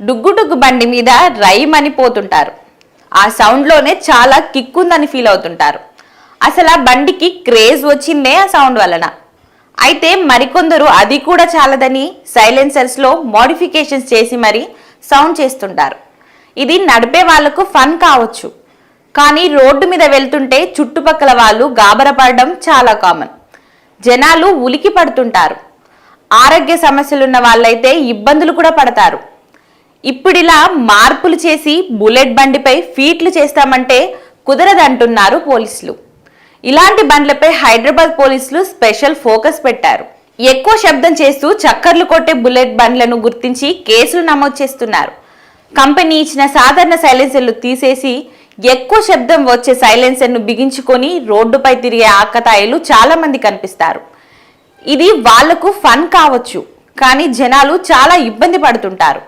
డుగ్గు డుగ్గు బండి మీద రైమని పోతుంటారు. ఆ సౌండ్లోనే చాలా కిక్కుందని ఫీల్ అవుతుంటారు. అసలు ఆ బండికి క్రేజ్ వచ్చిందే ఆ సౌండ్ వలన. అయితే మరికొందరు అది కూడా చాలదని సైలెన్సర్స్లో మోడిఫికేషన్స్ చేసి మరీ సౌండ్ చేస్తుంటారు. ఇది నడిపే వాళ్లకు ఫన్ కావచ్చు, కానీ రోడ్డు మీద వెళ్తుంటే చుట్టుపక్కల వాళ్ళు గాబరపడడం చాలా కామన్. జనాలు ఉలికి పడుతుంటారు. ఆరోగ్య సమస్యలున్న వాళ్ళైతే ఇబ్బందులు కూడా పడతారు. ఇప్పుడిలా మార్పులు చేసి బుల్లెట్ బండిపై ఫీట్లు చేస్తామంటే కుదరదంటున్నారు పోలీసులు. ఇలాంటి బండ్లపై హైదరాబాద్ పోలీసులు స్పెషల్ ఫోకస్ పెట్టారు. ఎక్కువ శబ్దం చేస్తూ చక్కర్లు కొట్టే బుల్లెట్ బండ్లను గుర్తించి కేసులు నమోదు చేస్తున్నారు. కంపెనీ ఇచ్చిన సాధారణ సైలెన్సర్లు తీసేసి ఎక్కువ శబ్దం వచ్చే సైలెన్సర్ను బిగించుకొని రోడ్డుపై తిరిగే ఆకతాయిలు చాలా మంది కనిపిస్తారు. ఇది వాళ్లకు ఫన్ కావచ్చు, కానీ జనాలు చాలా ఇబ్బంది పడుతుంటారు.